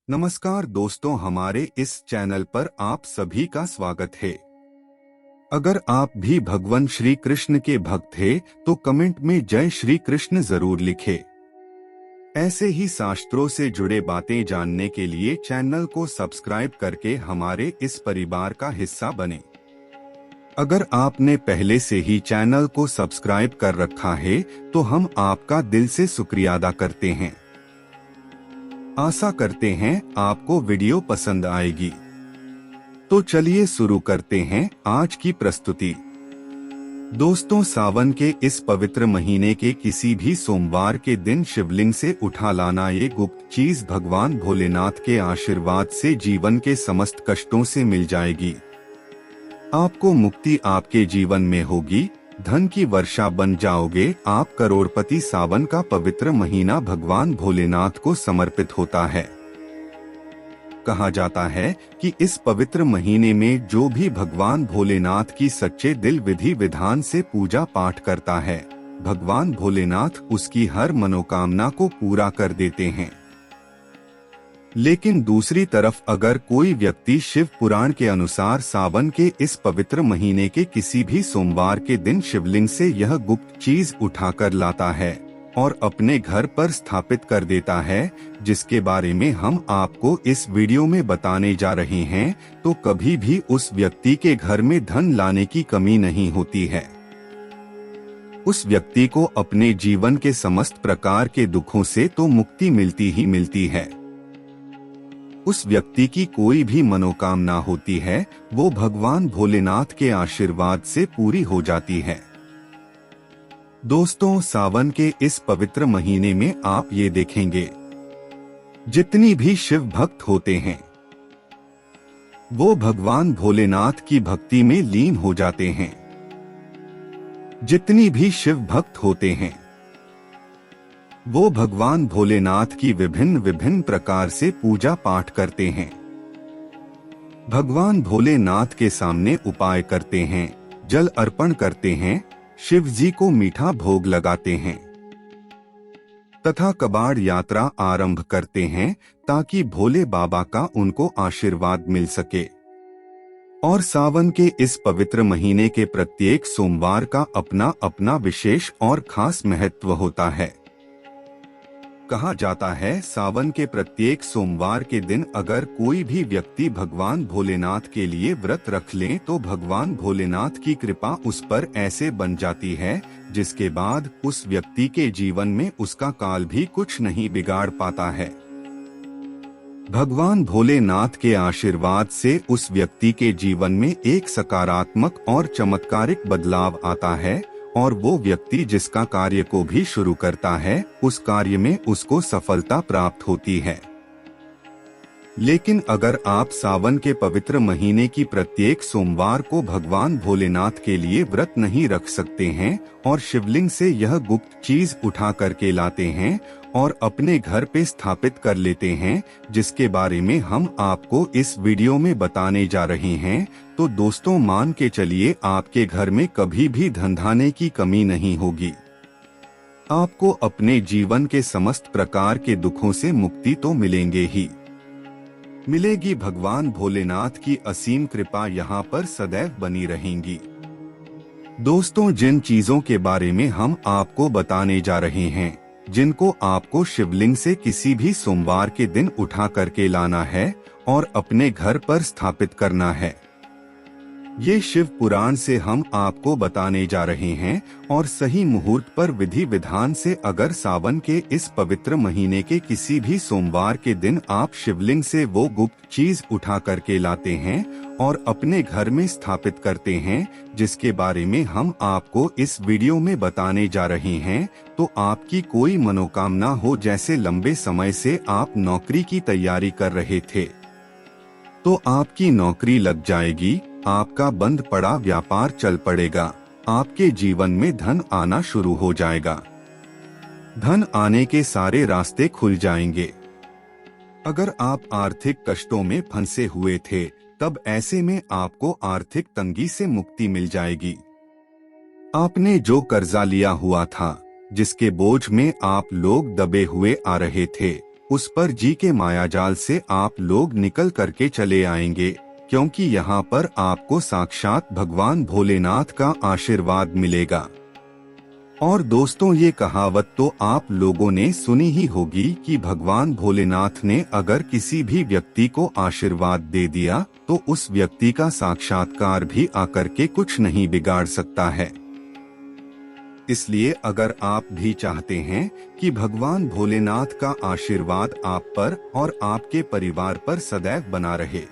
नमस्कार दोस्तों, हमारे इस चैनल पर आप सभी का स्वागत है। अगर आप भी भगवान श्री कृष्ण के भक्त हैं, तो कमेंट में जय श्री कृष्ण जरूर लिखें। ऐसे ही शास्त्रों से जुड़े बातें जानने के लिए चैनल को सब्सक्राइब करके हमारे इस परिवार का हिस्सा बने। अगर आपने पहले से ही चैनल को सब्सक्राइब कर रखा है, तो हम आपका दिल से शुक्रिया अदा करते हैं। आशा करते हैं आपको वीडियो पसंद आएगी। तो चलिए शुरू करते हैं आज की प्रस्तुति। दोस्तों, सावन के इस पवित्र महीने के किसी भी सोमवार के दिन शिवलिंग से उठा लाना ये गुप्त चीज भगवान भोलेनाथ के आशीर्वाद से जीवन के समस्त कष्टों से मिल जाएगी। आपको मुक्ति आपके जीवन में होगी, धन की वर्षा बन जाओगे आप करोड़पति। सावन का पवित्र महीना भगवान भोलेनाथ को समर्पित होता है। कहा जाता है कि इस पवित्र महीने में जो भी भगवान भोलेनाथ की सच्चे दिल विधि विधान से पूजा पाठ करता है, भगवान भोलेनाथ उसकी हर मनोकामना को पूरा कर देते हैं। लेकिन दूसरी तरफ अगर कोई व्यक्ति शिव पुराण के अनुसार सावन के इस पवित्र महीने के किसी भी सोमवार के दिन शिवलिंग से यह गुप्त चीज उठाकर लाता है और अपने घर पर स्थापित कर देता है, जिसके बारे में हम आपको इस वीडियो में बताने जा रहे हैं, तो कभी भी उस व्यक्ति के घर में धन लाने की कमी नहीं होती है। उस व्यक्ति को अपने जीवन के समस्त प्रकार के दुखों से तो मुक्ति मिलती ही मिलती है। उस व्यक्ति की कोई भी मनोकामना होती है, वो भगवान भोलेनाथ के आशीर्वाद से पूरी हो जाती है। दोस्तों, सावन के इस पवित्र महीने में आप ये देखेंगे, जितनी भी शिव भक्त होते हैं वो भगवान भोलेनाथ की भक्ति में लीन हो जाते हैं। जितनी भी शिव भक्त होते हैं वो भगवान भोलेनाथ की विभिन्न विभिन्न प्रकार से पूजा पाठ करते हैं। भगवान भोलेनाथ के सामने उपाय करते हैं, जल अर्पण करते हैं, शिव जी को मीठा भोग लगाते हैं तथा कबाड़ यात्रा आरंभ करते हैं, ताकि भोले बाबा का उनको आशीर्वाद मिल सके। और सावन के इस पवित्र महीने के प्रत्येक सोमवार का अपना अपना विशेष और खास महत्व होता है। कहा जाता है, सावन के प्रत्येक सोमवार के दिन अगर कोई भी व्यक्ति भगवान भोलेनाथ के लिए व्रत रख ले, तो भगवान भोलेनाथ की कृपा उस पर ऐसे बन जाती है, जिसके बाद उस व्यक्ति के जीवन में उसका काल भी कुछ नहीं बिगाड़ पाता है। भगवान भोलेनाथ के आशीर्वाद से उस व्यक्ति के जीवन में एक सकारात्मक और चमत्कारिक बदलाव आता है, और वो व्यक्ति जिसका कार्य को भी शुरू करता है, उस कार्य में उसको सफलता प्राप्त होती है। लेकिन अगर आप सावन के पवित्र महीने की प्रत्येक सोमवार को भगवान भोलेनाथ के लिए व्रत नहीं रख सकते हैं और शिवलिंग से यह गुप्त चीज उठा करके लाते हैं और अपने घर पे स्थापित कर लेते हैं, जिसके बारे में हम आपको इस वीडियो में बताने जा रहे हैं, तो दोस्तों मान के चलिए आपके घर में कभी भी धन की कमी नहीं होगी। आपको अपने जीवन के समस्त प्रकार के दुखों से मुक्ति तो मिलेंगे ही मिलेगी। भगवान भोलेनाथ की असीम कृपा यहाँ पर सदैव बनी रहेंगी। दोस्तों, जिन चीजों के बारे में हम आपको बताने जा रहे हैं, जिनको आपको शिवलिंग से किसी भी सोमवार के दिन उठा करके लाना है और अपने घर पर स्थापित करना है, ये शिव पुराण से हम आपको बताने जा रहे हैं। और सही मुहूर्त पर विधि विधान से अगर सावन के इस पवित्र महीने के किसी भी सोमवार के दिन आप शिवलिंग से वो गुप्त चीज उठा करके लाते हैं और अपने घर में स्थापित करते हैं, जिसके बारे में हम आपको इस वीडियो में बताने जा रहे हैं, तो आपकी कोई मनोकामना हो, जैसे लंबे समय से आप नौकरी की तैयारी कर रहे थे, तो आपकी नौकरी लग जाएगी, आपका बंद पड़ा व्यापार चल पड़ेगा, आपके जीवन में धन आना शुरू हो जाएगा, धन आने के सारे रास्ते खुल जाएंगे। अगर आप आर्थिक कष्टों में फंसे हुए थे, तब ऐसे में आपको आर्थिक तंगी से मुक्ति मिल जाएगी। आपने जो कर्जा लिया हुआ था, जिसके बोझ में आप लोग दबे हुए आ रहे थे, उस पर जी के मायाजाल से आप लोग निकल करके चले आएंगे, क्योंकि यहाँ पर आपको साक्षात भगवान भोलेनाथ का आशीर्वाद मिलेगा। और दोस्तों, ये कहावत तो आप लोगों ने सुनी ही होगी कि भगवान भोलेनाथ ने अगर किसी भी व्यक्ति को आशीर्वाद दे दिया तो उस व्यक्ति का साक्षात्कार भी आकर के कुछ नहीं बिगाड़ सकता है। इसलिए अगर आप भी चाहते हैं कि भगवान भोलेनाथ का आशीर्वाद आप पर और आपके परिवार पर सदैव बना रहे,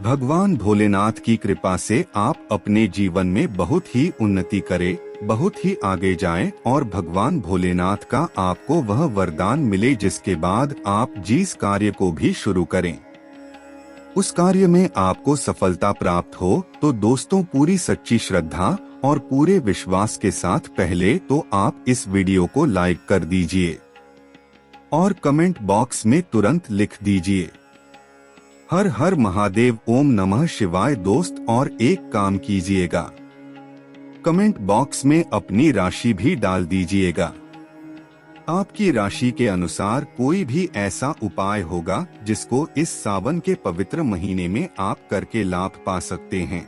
भगवान भोलेनाथ की कृपा से आप अपने जीवन में बहुत ही उन्नति करें, बहुत ही आगे जाएं और भगवान भोलेनाथ का आपको वह वरदान मिले जिसके बाद आप जिस कार्य को भी शुरू करें उस कार्य में आपको सफलता प्राप्त हो, तो दोस्तों पूरी सच्ची श्रद्धा और पूरे विश्वास के साथ पहले तो आप इस वीडियो को लाइक कर दीजिए और कमेंट बॉक्स में तुरंत लिख दीजिए हर हर महादेव, ओम नमः शिवाय दोस्त। और एक काम कीजिएगा, कमेंट बॉक्स में अपनी राशि भी डाल दीजिएगा। आपकी राशि के अनुसार कोई भी ऐसा उपाय होगा जिसको इस सावन के पवित्र महीने में आप करके लाभ पा सकते हैं,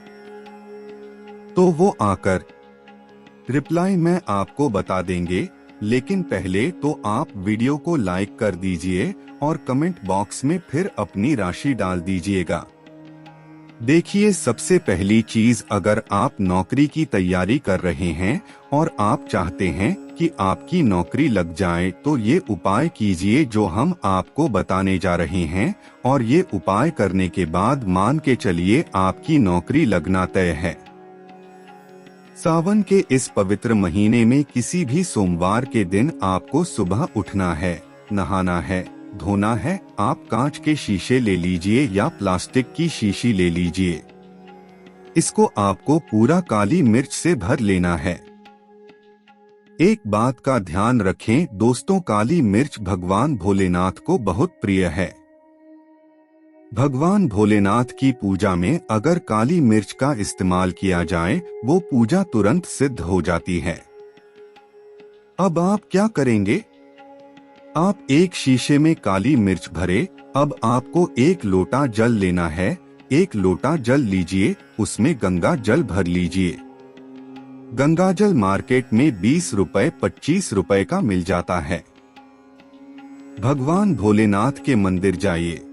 तो वो आकर रिप्लाई में आपको बता देंगे। लेकिन पहले तो आप वीडियो को लाइक कर दीजिए और कमेंट बॉक्स में फिर अपनी राशि डाल दीजिएगा। देखिए, सबसे पहली चीज, अगर आप नौकरी की तैयारी कर रहे हैं और आप चाहते हैं कि आपकी नौकरी लग जाए, तो ये उपाय कीजिए जो हम आपको बताने जा रहे हैं, और ये उपाय करने के बाद मान के चलिए आपकी नौकरी लगना तय है। सावन के इस पवित्र महीने में किसी भी सोमवार के दिन आपको सुबह उठना है, नहाना है, धोना है। आप कांच के शीशे ले लीजिए या प्लास्टिक की शीशी ले लीजिए। इसको आपको पूरा काली मिर्च से भर लेना है। एक बात का ध्यान रखें दोस्तों, काली मिर्च भगवान भोलेनाथ को बहुत प्रिय है। भगवान भोलेनाथ की पूजा में अगर काली मिर्च का इस्तेमाल किया जाए, वो पूजा तुरंत सिद्ध हो जाती है। अब आप क्या करेंगे? आप एक शीशे में काली मिर्च भरे। अब आपको एक लोटा जल लेना है। एक लोटा जल लीजिए, उसमें गंगा जल भर लीजिए। गंगा जल मार्केट में 20 रुपए 25 रुपए का मिल जाता है। भगवान भोलेनाथ के मंदिर जाइए,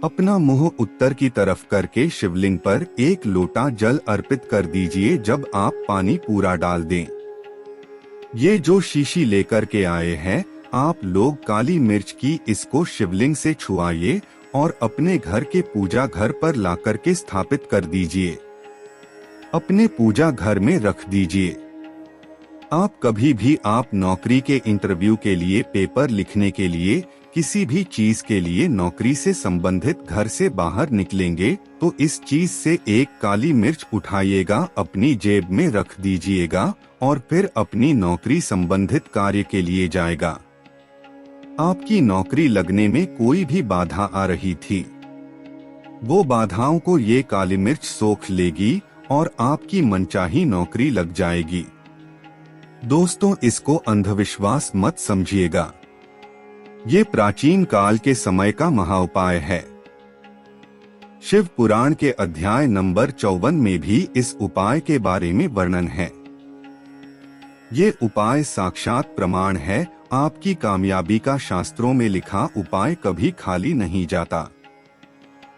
अपना मुंह उत्तर की तरफ करके शिवलिंग पर एक लोटा जल अर्पित कर दीजिए। जब आप पानी पूरा डाल दें, ये जो शीशी लेकर के आए हैं आप लोग काली मिर्च की, इसको शिवलिंग से छुआइए और अपने घर के पूजा घर पर लाकर के स्थापित कर दीजिए। अपने पूजा घर में रख दीजिए। आप कभी भी आप नौकरी के इंटरव्यू के लिए, पेपर लिखने के लिए, किसी भी चीज के लिए नौकरी से संबंधित घर से बाहर निकलेंगे तो इस चीज से एक काली मिर्च उठाइएगा, अपनी जेब में रख दीजिएगा और फिर अपनी नौकरी संबंधित कार्य के लिए जाएगा। आपकी नौकरी लगने में कोई भी बाधा आ रही थी, वो बाधाओं को ये काली मिर्च सोख लेगी और आपकी मनचाही नौकरी लग जाएगी। दोस्तों, इसको अंधविश्वास मत समझिएगा, ये प्राचीन काल के समय का महाउपाय है। शिव पुराण के अध्याय नंबर 54 में भी इस उपाय के बारे में वर्णन है। ये उपाय साक्षात प्रमाण है। आपकी कामयाबी का शास्त्रों में लिखा उपाय कभी खाली नहीं जाता।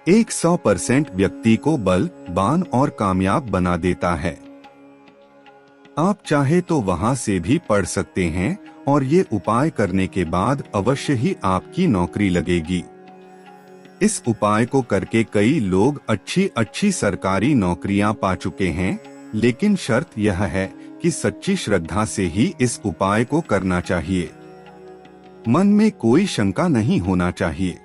100% व्यक्ति को बलवान और कामयाब बना देता है। आप चाहे तो वहां से भी पढ़ सकते हैं और ये उपाय करने के बाद अवश्य ही आपकी नौकरी लगेगी। इस उपाय को करके कई लोग अच्छी सरकारी नौकरियां पा चुके हैं, लेकिन शर्त यह है कि सच्ची श्रद्धा से ही इस उपाय को करना चाहिए। मन में कोई शंका नहीं होना चाहिए।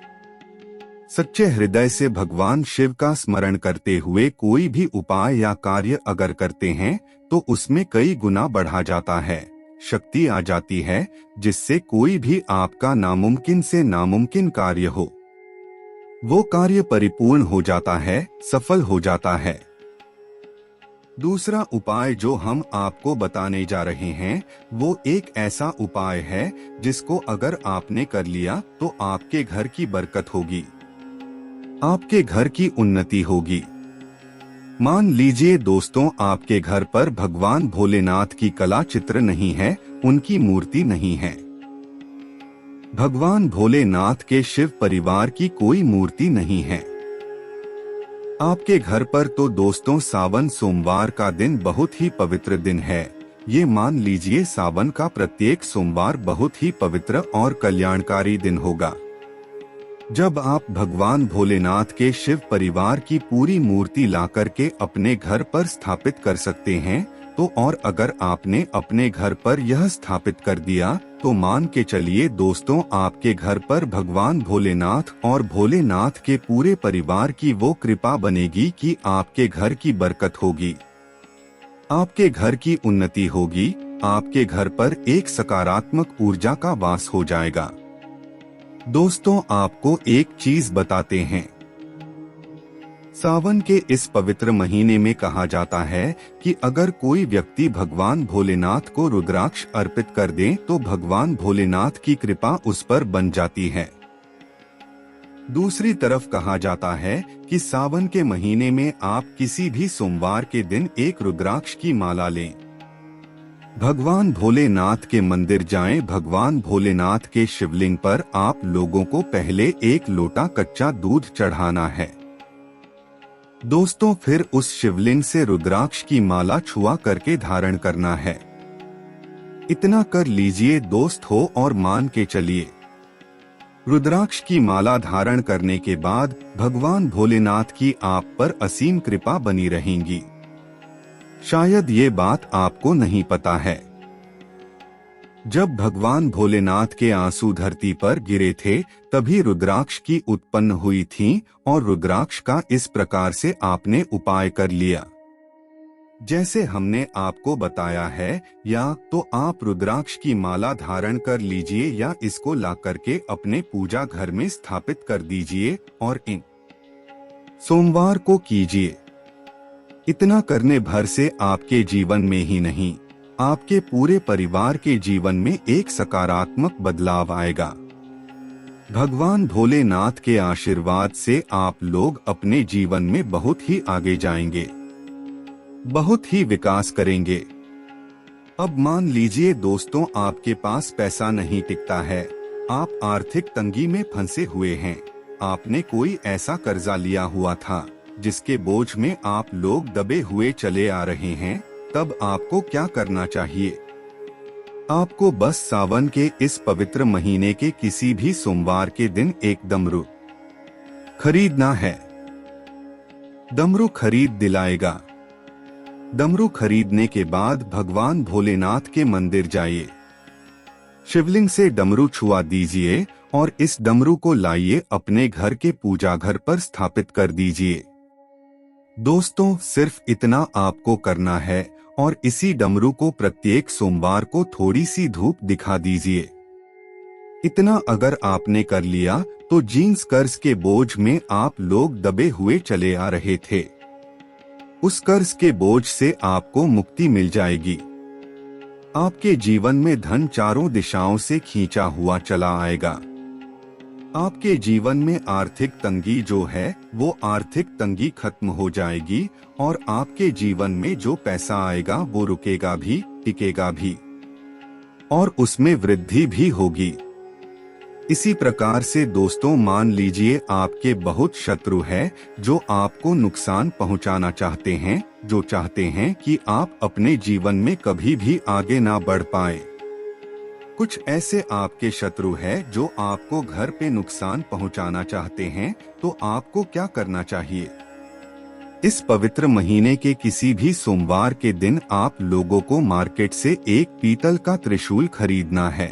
सच्चे हृदय से भगवान शिव का स्मरण करते हुए कोई भी उपाय या कार्य अगर करते हैं तो उसमें कई गुना बढ़ा जाता है, शक्ति आ जाती है, जिससे कोई भी आपका नामुमकिन से नामुमकिन कार्य हो, वो कार्य परिपूर्ण हो जाता है, सफल हो जाता है। दूसरा उपाय जो हम आपको बताने जा रहे हैं वो एक ऐसा उपाय है जिसको अगर आपने कर लिया तो आपके घर की बरकत होगी, आपके घर की उन्नति होगी। मान लीजिए दोस्तों, आपके घर पर भगवान भोलेनाथ की कला चित्र नहीं है, उनकी मूर्ति नहीं है। भगवान भोलेनाथ के शिव परिवार की कोई मूर्ति नहीं है आपके घर पर, तो दोस्तों सावन सोमवार का दिन बहुत ही पवित्र दिन है। ये मान लीजिए सावन का प्रत्येक सोमवार बहुत ही पवित्र और कल्याणकारी दिन होगा, जब आप भगवान भोलेनाथ के शिव परिवार की पूरी मूर्ति लाकर के अपने घर पर स्थापित कर सकते हैं। तो और अगर आपने अपने घर पर यह स्थापित कर दिया तो मान के चलिए दोस्तों, आपके घर पर भगवान भोलेनाथ और भोलेनाथ के पूरे परिवार की वो कृपा बनेगी कि आपके घर की बरकत होगी, आपके घर की उन्नति होगी, आपके घर पर एक सकारात्मक ऊर्जा का वास हो जाएगा। दोस्तों आपको एक चीज बताते हैं, सावन के इस पवित्र महीने में कहा जाता है कि अगर कोई व्यक्ति भगवान भोलेनाथ को रुद्राक्ष अर्पित कर दे तो भगवान भोलेनाथ की कृपा उस पर बन जाती है। दूसरी तरफ कहा जाता है कि सावन के महीने में आप किसी भी सोमवार के दिन एक रुद्राक्ष की माला लें, भगवान भोलेनाथ के मंदिर जाएं, भगवान भोलेनाथ के शिवलिंग पर आप लोगों को पहले एक लोटा कच्चा दूध चढ़ाना है। दोस्तों फिर उस शिवलिंग से रुद्राक्ष की माला छुआ करके धारण करना है। इतना कर लीजिए दोस्त हो और मान के चलिए, रुद्राक्ष की माला धारण करने के बाद भगवान भोलेनाथ की आप पर असीम कृपा बनी रहेंगी। शायद ये बात आपको नहीं पता है, जब भगवान भोलेनाथ के आंसू धरती पर गिरे थे तभी रुद्राक्ष की उत्पन्न हुई थी और रुद्राक्ष का इस प्रकार से आपने उपाय कर लिया जैसे हमने आपको बताया है, या तो आप रुद्राक्ष की माला धारण कर लीजिए या इसको ला करके अपने पूजा घर में स्थापित कर दीजिए और इन सोमवार को कीजिए। इतना करने भर से आपके जीवन में ही नहीं, आपके पूरे परिवार के जीवन में एक सकारात्मक बदलाव आएगा। भगवान भोलेनाथ के आशीर्वाद से आप लोग अपने जीवन में बहुत ही आगे जाएंगे, बहुत ही विकास करेंगे। अब मान लीजिए दोस्तों, आपके पास पैसा नहीं टिकता है, आप आर्थिक तंगी में फंसे हुए हैं, आपने कोई ऐसा कर्जा लिया हुआ था जिसके बोझ में आप लोग दबे हुए चले आ रहे हैं, तब आपको क्या करना चाहिए? आपको बस सावन के इस पवित्र महीने के किसी भी सोमवार के दिन एक डमरू खरीदना है। डमरू खरीद दिलाएगा। डमरू खरीदने के बाद भगवान भोलेनाथ के मंदिर जाइए, शिवलिंग से डमरू छुआ दीजिए और इस डमरू को लाइए अपने घर के पूजा घर पर स्थापित कर दीजिए। दोस्तों सिर्फ इतना आपको करना है और इसी डमरू को प्रत्येक सोमवार को थोड़ी सी धूप दिखा दीजिए। इतना अगर आपने कर लिया तो जीन्स कर्ज के बोझ में आप लोग दबे हुए चले आ रहे थे, उस कर्ज के बोझ से आपको मुक्ति मिल जाएगी। आपके जीवन में धन चारों दिशाओं से खींचा हुआ चला आएगा। आपके जीवन में आर्थिक तंगी जो है वो आर्थिक तंगी खत्म हो जाएगी और आपके जीवन में जो पैसा आएगा वो रुकेगा भी, टिकेगा भी और उसमें वृद्धि भी होगी। इसी प्रकार से दोस्तों मान लीजिए आपके बहुत शत्रु है जो आपको नुकसान पहुंचाना चाहते हैं, जो चाहते हैं कि आप अपने जीवन में कभी भी आगे ना बढ़ पाए। कुछ ऐसे आपके शत्रु है जो आपको घर पे नुकसान पहुंचाना चाहते हैं, तो आपको क्या करना चाहिए? इस पवित्र महीने के किसी भी सोमवार के दिन आप लोगों को मार्केट से एक पीतल का त्रिशूल खरीदना है।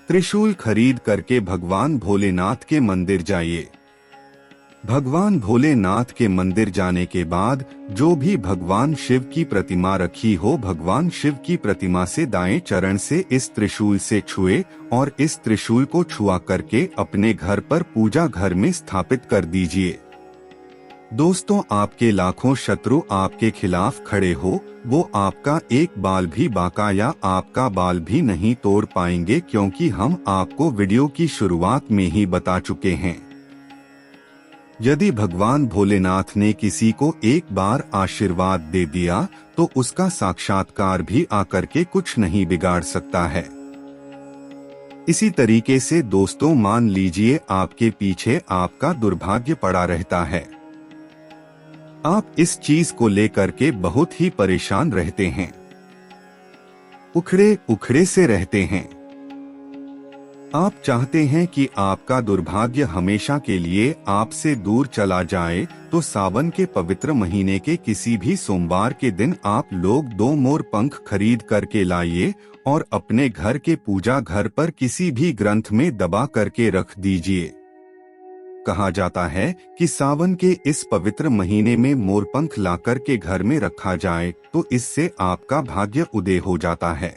त्रिशूल खरीद करके भगवान भोलेनाथ के मंदिर जाइए। भगवान भोलेनाथ के मंदिर जाने के बाद जो भी भगवान शिव की प्रतिमा रखी हो, भगवान शिव की प्रतिमा से दाएं चरण से इस त्रिशूल से छुए और इस त्रिशूल को छुआ करके अपने घर पर पूजा घर में स्थापित कर दीजिए। दोस्तों, आपके लाखों शत्रु आपके खिलाफ खड़े हो, वो आपका एक बाल भी बांका या आपका बाल भी नहीं तोड़ पाएंगे, क्योंकि हम आपको वीडियो की शुरुआत में ही बता चुके हैं। यदि भगवान भोलेनाथ ने किसी को एक बार आशीर्वाद दे दिया तो उसका साक्षात्कार भी आकर के कुछ नहीं बिगाड़ सकता है। इसी तरीके से दोस्तों, मान लीजिए आपके पीछे आपका दुर्भाग्य पड़ा रहता है। आप इस चीज को लेकर के बहुत ही परेशान रहते हैं, उखड़े उखड़े से रहते हैं। आप चाहते हैं कि आपका दुर्भाग्य हमेशा के लिए आपसे दूर चला जाए, तो सावन के पवित्र महीने के किसी भी सोमवार के दिन आप लोग 2 मोर पंख खरीद करके लाइए और अपने घर के पूजा घर पर किसी भी ग्रंथ में दबा करके रख दीजिए। कहा जाता है कि सावन के इस पवित्र महीने में मोरपंख लाकर के घर में रखा जाए तो इससे आपका भाग्य उदय हो जाता है।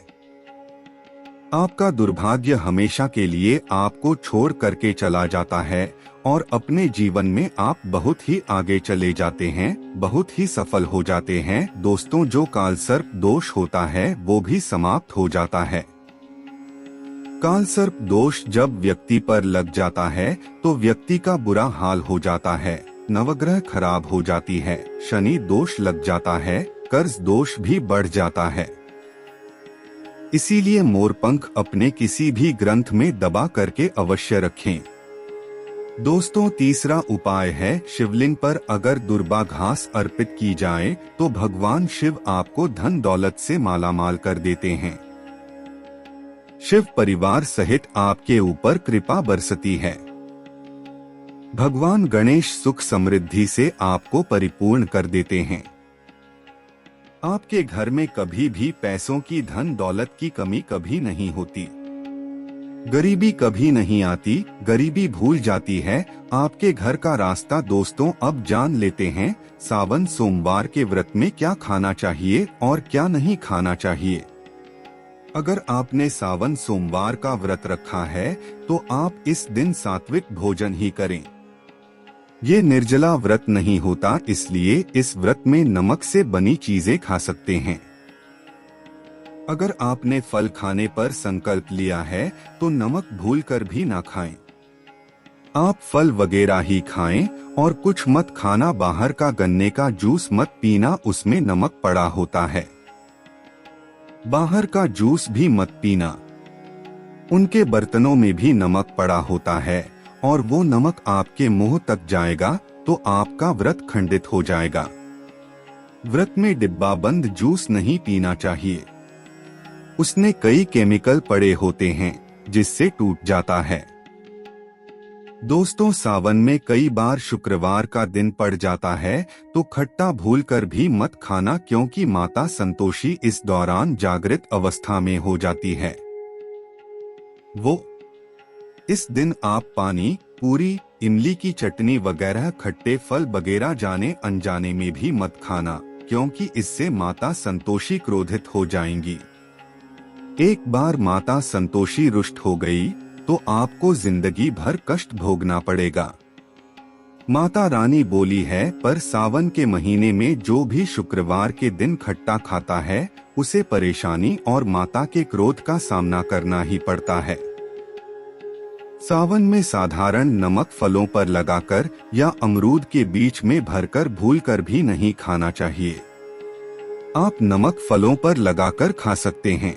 आपका दुर्भाग्य हमेशा के लिए आपको छोड़ करके चला जाता है और अपने जीवन में आप बहुत ही आगे चले जाते हैं, बहुत ही सफल हो जाते हैं। दोस्तों, जो कालसर्प दोष होता है वो भी समाप्त हो जाता है। कालसर्प दोष जब व्यक्ति पर लग जाता है तो व्यक्ति का बुरा हाल हो जाता है, नवग्रह खराब हो जाती है, शनि दोष लग जाता है, कर्ज दोष भी बढ़ जाता है। इसीलिए मोरपंख अपने किसी भी ग्रंथ में दबा करके अवश्य रखें। दोस्तों, तीसरा उपाय है, शिवलिंग पर अगर दुर्बा घास अर्पित की जाए तो भगवान शिव आपको धन दौलत से मालामाल कर देते हैं। शिव परिवार सहित आपके ऊपर कृपा बरसती है। भगवान गणेश सुख समृद्धि से आपको परिपूर्ण कर देते हैं। आपके घर में कभी भी पैसों की धन दौलत की कमी कभी नहीं होती, गरीबी कभी नहीं आती, गरीबी भूल जाती है। आपके घर का रास्ता दोस्तों अब जान लेते हैं। सावन सोमवार के व्रत में क्या खाना चाहिए और क्या नहीं खाना चाहिए। अगर आपने सावन सोमवार का व्रत रखा है तो आप इस दिन सात्विक भोजन ही करें। ये निर्जला व्रत नहीं होता, इसलिए इस व्रत में नमक से बनी चीजें खा सकते हैं। अगर आपने फल खाने पर संकल्प लिया है तो नमक भूलकर भी ना खाएं। आप फल वगैरह ही खाएं और कुछ मत खाना। बाहर का गन्ने का जूस मत पीना, उसमें नमक पड़ा होता है। बाहर का जूस भी मत पीना, उनके बर्तनों में भी नमक पड़ा होता है और वो नमक आपके मुंह तक जाएगा तो आपका व्रत खंडित हो जाएगा। व्रत में डिब्बा बंद जूस नहीं पीना चाहिए, उसमें कई केमिकल पड़े होते हैं जिससे टूट जाता है। दोस्तों, सावन में कई बार शुक्रवार का दिन पड़ जाता है तो खट्टा भूलकर भी मत खाना, क्योंकि माता संतोषी इस दौरान जागृत अवस्था में हो जाती है। इस दिन आप पानी, पूरी, इमली की चटनी वगैरह खट्टे फल वगैरह जाने अनजाने में भी मत खाना, क्योंकि इससे माता संतोषी क्रोधित हो जाएंगी। एक बार माता संतोषी रुष्ट हो गई तो आपको जिंदगी भर कष्ट भोगना पड़ेगा। माता रानी बोली है, पर सावन के महीने में जो भी शुक्रवार के दिन खट्टा खाता है उसे परेशानी और माता के क्रोध का सामना करना ही पड़ता है। सावन में साधारण नमक फलों पर लगाकर या अमरूद के बीच में भरकर भूलकर भी नहीं खाना चाहिए। आप नमक फलों पर लगाकर खा सकते हैं।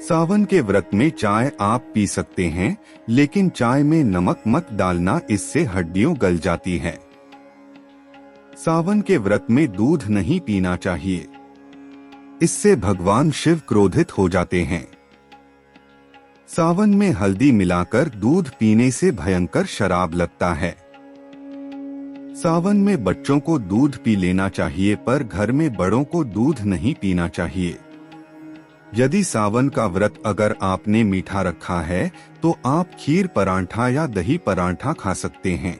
सावन के व्रत में चाय आप पी सकते हैं, लेकिन चाय में नमक मत डालना, इससे हड्डियां गल जाती है। सावन के व्रत में दूध नहीं पीना चाहिए, इससे भगवान शिव क्रोधित हो जाते हैं। सावन में हल्दी मिलाकर दूध पीने से भयंकर शराब लगता है। सावन में बच्चों को दूध पी लेना चाहिए, पर घर में बड़ों को दूध नहीं पीना चाहिए। यदि सावन का व्रत अगर आपने मीठा रखा है तो आप खीर परांठा या दही परांठा खा सकते हैं।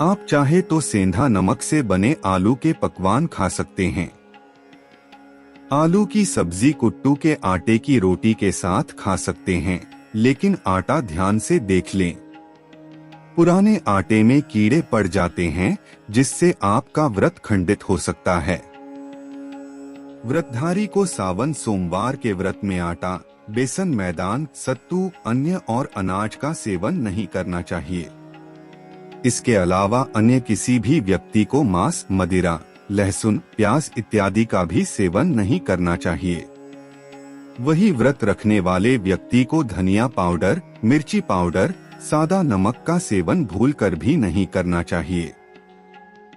आप चाहे तो सेंधा नमक से बने आलू के पकवान खा सकते हैं। आलू की सब्जी कुट्टू के आटे की रोटी के साथ खा सकते हैं, लेकिन आटा ध्यान से देख लें। पुराने आटे में कीड़े पड़ जाते हैं, जिससे आपका व्रत खंडित हो सकता है। व्रतधारी को सावन सोमवार के व्रत में आटा, बेसन, मैदान, सत्तू, अन्य और अनाज का सेवन नहीं करना चाहिए। इसके अलावा अन्य किसी भी व्यक्ति को मांस, मदिरा, लहसुन, प्याज इत्यादि का भी सेवन नहीं करना चाहिए। वही व्रत रखने वाले व्यक्ति को धनिया पाउडर, मिर्ची पाउडर, सादा नमक का सेवन भूलकर भी नहीं करना चाहिए।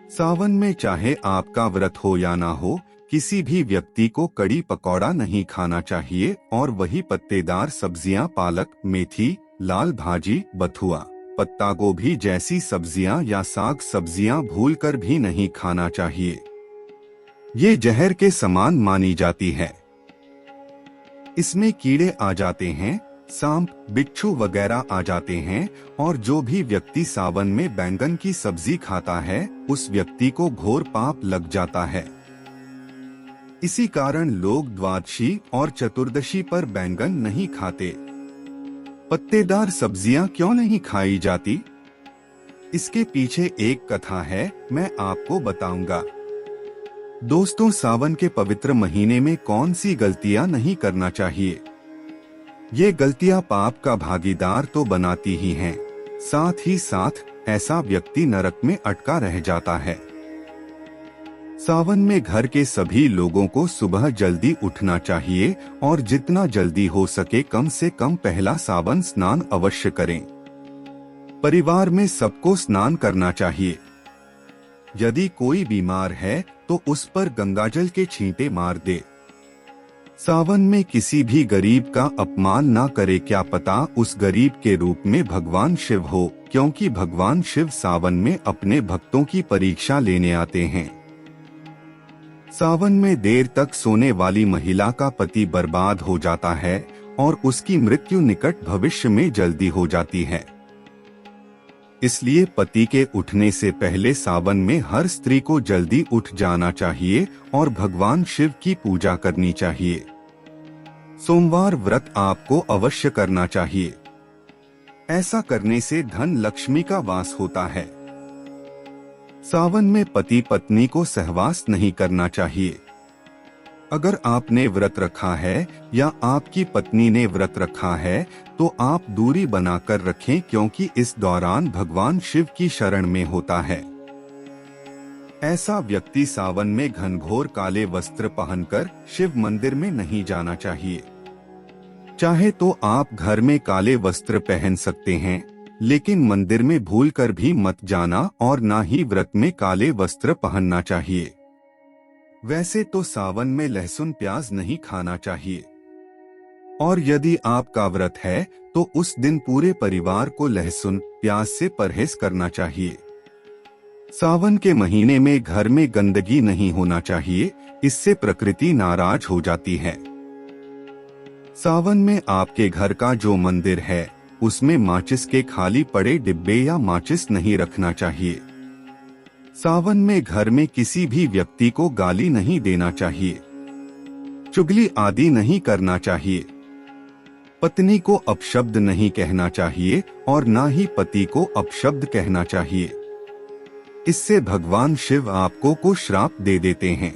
सावन में चाहे आपका व्रत हो या ना हो, किसी भी व्यक्ति को कड़ी पकौड़ा नहीं खाना चाहिए और वही पत्तेदार सब्जियां, पालक, मेथी, लाल भाजी, बथुआ, पत्ता गोभी जैसी सब्जियां या साग सब्जियां भूलकर भी नहीं खाना चाहिए। ये जहर के समान मानी जाती है। इसमें कीड़े आ जाते हैं, सांप, बिच्छू वगैरह आ जाते हैं और जो भी व्यक्ति सावन में बैंगन की सब्जी खाता है, उस व्यक्ति को घोर पाप लग जाता है। इसी कारण लोग द्वादशी और चतुर्दशी पर बैंगन नहीं खाते। पत्तेदार सब्जियां क्यों नहीं खाई जाती? इसके पीछे एक कथा है, मैं आपको बताऊंगा। दोस्तों, सावन के पवित्र महीने में कौन सी गलतियां नहीं करना चाहिए? ये गलतियां पाप का भागीदार तो बनाती ही हैं, साथ ही साथ ऐसा व्यक्ति नरक में अटका रह जाता है। सावन में घर के सभी लोगों को सुबह जल्दी उठना चाहिए और जितना जल्दी हो सके कम से कम पहला सावन स्नान अवश्य करें। परिवार में सबको स्नान करना चाहिए। यदि कोई बीमार है तो उस पर गंगाजल के छींटे मार दे। सावन में किसी भी गरीब का अपमान ना करे, क्या पता उस गरीब के रूप में भगवान शिव हो, क्योंकि भगवान शिव सावन में अपने भक्तों की परीक्षा लेने आते हैं। सावन में देर तक सोने वाली महिला का पति बर्बाद हो जाता है और उसकी मृत्यु निकट भविष्य में जल्दी हो जाती है। इसलिए पति के उठने से पहले सावन में हर स्त्री को जल्दी उठ जाना चाहिए और भगवान शिव की पूजा करनी चाहिए। सोमवार व्रत आपको अवश्य करना चाहिए। ऐसा करने से धन लक्ष्मी का वास होता है। सावन में पति पत्नी को सहवास नहीं करना चाहिए। अगर आपने व्रत रखा है या आपकी पत्नी ने व्रत रखा है तो आप दूरी बनाकर रखें, क्योंकि इस दौरान भगवान शिव की शरण में होता है। ऐसा व्यक्ति सावन में घनघोर काले वस्त्र पहनकर शिव मंदिर में नहीं जाना चाहिए। चाहे तो आप घर में काले वस्त्र पहन सकते हैं, लेकिन मंदिर में भूलकर भी मत जाना और ना ही व्रत में काले वस्त्र पहनना चाहिए। वैसे तो सावन में लहसुन, प्याज नहीं खाना चाहिए और यदि आपका व्रत है तो उस दिन पूरे परिवार को लहसुन, प्याज से परहेज करना चाहिए। सावन के महीने में घर में गंदगी नहीं होना चाहिए, इससे प्रकृति नाराज हो जाती है। सावन में आपके घर का जो मंदिर है उसमें माचिस के खाली पड़े डिब्बे या माचिस नहीं रखना चाहिए। सावन में घर में किसी भी व्यक्ति को गाली नहीं देना चाहिए। चुगली आदि नहीं करना चाहिए। पत्नी को अपशब्द नहीं कहना चाहिए और ना ही पति को अपशब्द कहना चाहिए। इससे भगवान शिव आपको को श्राप दे देते हैं।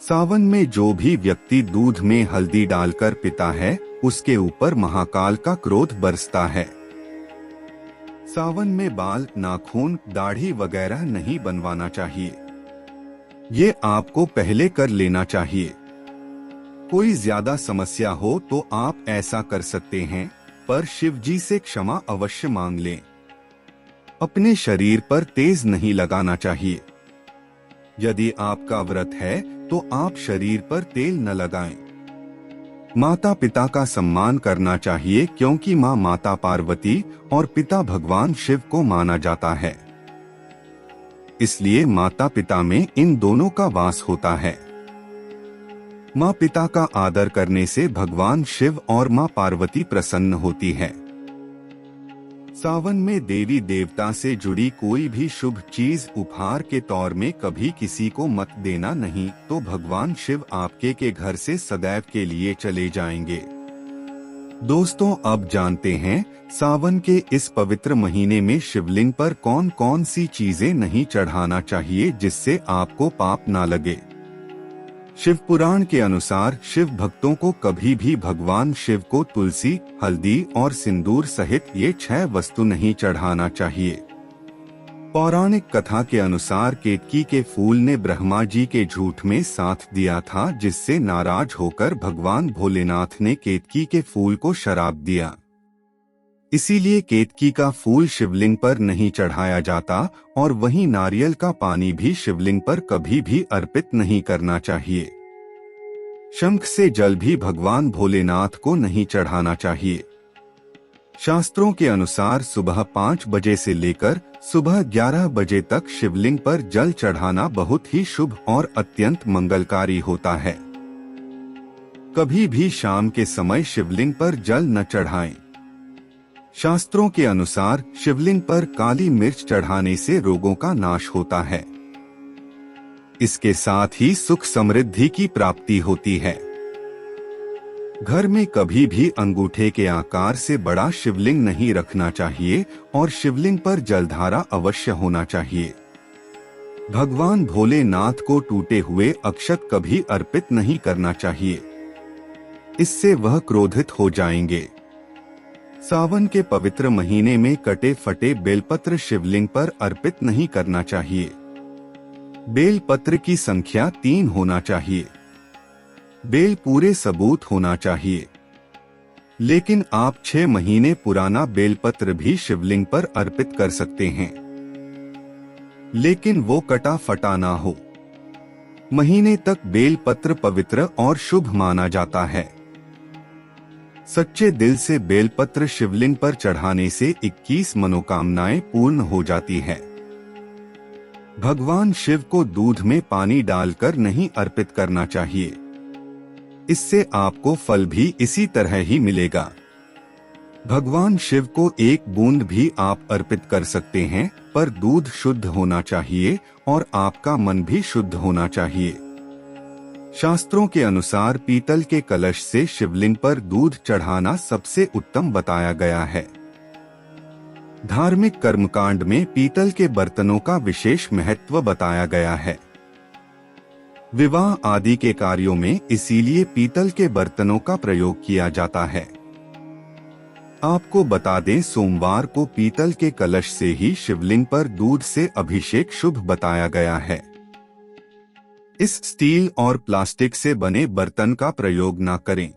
सावन में जो भी व्यक्ति दूध में हल्दी डालकर पीता है उसके ऊपर महाकाल का क्रोध बरसता है। सावन में बाल, नाखून, दाढ़ी वगैरह नहीं बनवाना चाहिए। ये आपको पहले कर लेना चाहिए। कोई ज्यादा समस्या हो तो आप ऐसा कर सकते हैं, पर शिव जी से क्षमा अवश्य मांग लें। अपने शरीर पर तेज नहीं लगाना चाहिए। यदि आपका व्रत है तो आप शरीर पर तेल न लगाएं। माता पिता का सम्मान करना चाहिए, क्योंकि माँ माता पार्वती और पिता भगवान शिव को माना जाता है। इसलिए माता पिता में इन दोनों का वास होता है। माँ पिता का आदर करने से भगवान शिव और माँ पार्वती प्रसन्न होती है। सावन में देवी देवता से जुड़ी कोई भी शुभ चीज उपहार के तौर में कभी किसी को मत देना, नहीं तो भगवान शिव आपके के घर से सदैव के लिए चले जाएंगे। दोस्तों, अब जानते हैं सावन के इस पवित्र महीने में शिवलिंग पर कौन कौन सी चीजें नहीं चढ़ाना चाहिए जिससे आपको पाप ना लगे। शिव पुराण के अनुसार शिव भक्तों को कभी भी भगवान शिव को तुलसी, हल्दी और सिंदूर सहित ये 6 वस्तु नहीं चढ़ाना चाहिए। पौराणिक कथा के अनुसार केतकी के फूल ने ब्रह्मा जी के झूठ में साथ दिया था, जिससे नाराज होकर भगवान भोलेनाथ ने केतकी के फूल को श्राप दिया। इसीलिए केतकी का फूल शिवलिंग पर नहीं चढ़ाया जाता और वहीं नारियल का पानी भी शिवलिंग पर कभी भी अर्पित नहीं करना चाहिए। शंख से जल भी भगवान भोलेनाथ को नहीं चढ़ाना चाहिए। शास्त्रों के अनुसार सुबह 5 बजे से लेकर सुबह 11 बजे तक शिवलिंग पर जल चढ़ाना बहुत ही शुभ और अत्यंत मंगलकारी होता है। कभी भी शाम के समय शिवलिंग पर जल न चढ़ाएं। शास्त्रों के अनुसार शिवलिंग पर काली मिर्च चढ़ाने से रोगों का नाश होता है। इसके साथ ही सुख समृद्धि की प्राप्ति होती है। घर में कभी भी अंगूठे के आकार से बड़ा शिवलिंग नहीं रखना चाहिए और शिवलिंग पर जलधारा अवश्य होना चाहिए। भगवान भोलेनाथ को टूटे हुए अक्षत कभी अर्पित नहीं करना चाहिए, इससे वह क्रोधित हो जाएंगे। सावन के पवित्र महीने में कटे फटे बेलपत्र शिवलिंग पर अर्पित नहीं करना चाहिए। बेलपत्र की संख्या 3 होना चाहिए। बेल पूरे सबूत होना चाहिए, लेकिन आप 6 महीने पुराना बेलपत्र भी शिवलिंग पर अर्पित कर सकते हैं, लेकिन वो कटा फटा ना हो। महीने तक बेलपत्र पवित्र और शुभ माना जाता है। सच्चे दिल से बेलपत्र शिवलिंग पर चढ़ाने से 21 मनोकामनाएं पूर्ण हो जाती है। भगवान शिव को दूध में पानी डालकर नहीं अर्पित करना चाहिए, इससे आपको फल भी इसी तरह ही मिलेगा। भगवान शिव को 1 बूंद भी आप अर्पित कर सकते हैं, पर दूध शुद्ध होना चाहिए और आपका मन भी शुद्ध होना चाहिए। शास्त्रों के अनुसार पीतल के कलश से शिवलिंग पर दूध चढ़ाना सबसे उत्तम बताया गया है। धार्मिक कर्मकांड में पीतल के बर्तनों का विशेष महत्व बताया गया है। विवाह आदि के कार्यों में इसीलिए पीतल के बर्तनों का प्रयोग किया जाता है। आपको बता दें, सोमवार को पीतल के कलश से ही शिवलिंग पर दूध से अभिषेक शुभ बताया गया है। इस स्टील और प्लास्टिक से बने बर्तन का प्रयोग न करें।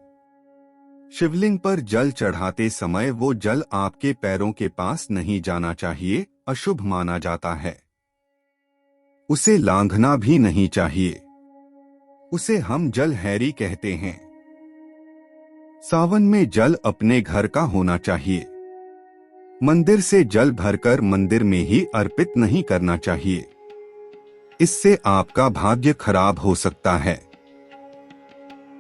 शिवलिंग पर जल चढ़ाते समय वो जल आपके पैरों के पास नहीं जाना चाहिए, अशुभ माना जाता है। उसे लांघना भी नहीं चाहिए, उसे हम जल हैरी कहते हैं। सावन में जल अपने घर का होना चाहिए। मंदिर से जल भरकर मंदिर में ही अर्पित नहीं करना चाहिए, इससे आपका भाग्य खराब हो सकता है।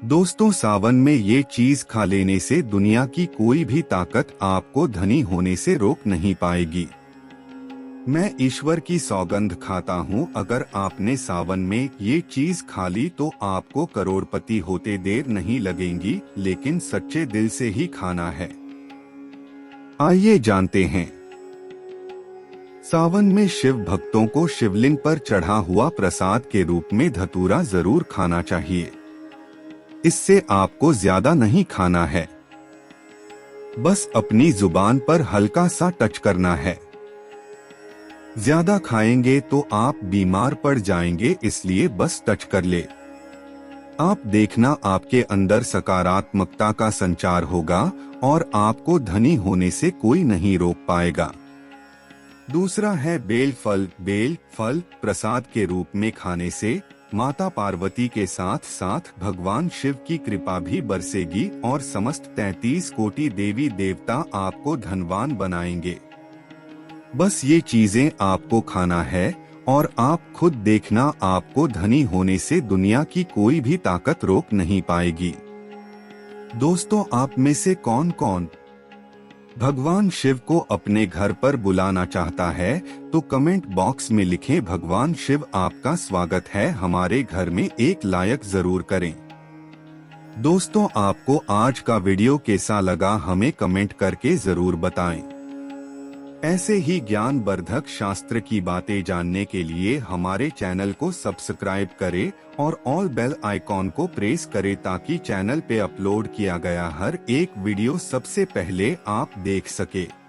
दोस्तों, सावन में ये चीज खा लेने से दुनिया की कोई भी ताकत आपको धनी होने से रोक नहीं पाएगी। मैं ईश्वर की सौगंध खाता हूँ, अगर आपने सावन में ये चीज खा ली तो आपको करोड़पति होते देर नहीं लगेंगी, लेकिन सच्चे दिल से ही खाना है। आइए जानते हैं। सावन में शिव भक्तों को शिवलिंग पर चढ़ा हुआ प्रसाद के रूप में धतूरा जरूर खाना चाहिए। इससे आपको ज्यादा नहीं खाना है, बस अपनी जुबान पर हल्का सा टच करना है। ज्यादा खाएंगे तो आप बीमार पड़ जाएंगे, इसलिए बस टच कर ले। आप देखना, आपके अंदर सकारात्मकता का संचार होगा और आपको धनी होने से कोई नहीं रोक पाएगा। दूसरा है बेल फल। बेल फल प्रसाद के रूप में खाने से माता पार्वती के साथ साथ भगवान शिव की कृपा भी बरसेगी और समस्त 33 कोटि देवी देवता आपको धनवान बनाएंगे। बस ये चीजें आपको खाना है और आप खुद देखना, आपको धनी होने से दुनिया की कोई भी ताकत रोक नहीं पाएगी। दोस्तों, आप में से कौन कौन भगवान शिव को अपने घर पर बुलाना चाहता है तो कमेंट बॉक्स में लिखें, भगवान शिव आपका स्वागत है हमारे घर में, एक लायक जरूर करें। दोस्तों, आपको आज का वीडियो कैसा लगा हमें कमेंट करके जरूर बताएं। ऐसे ही ज्ञानवर्धक शास्त्र की बातें जानने के लिए हमारे चैनल को सब्सक्राइब करें और ऑल बेल आइकॉन को प्रेस करें ताकि चैनल पे अपलोड किया गया हर एक वीडियो सबसे पहले आप देख सके।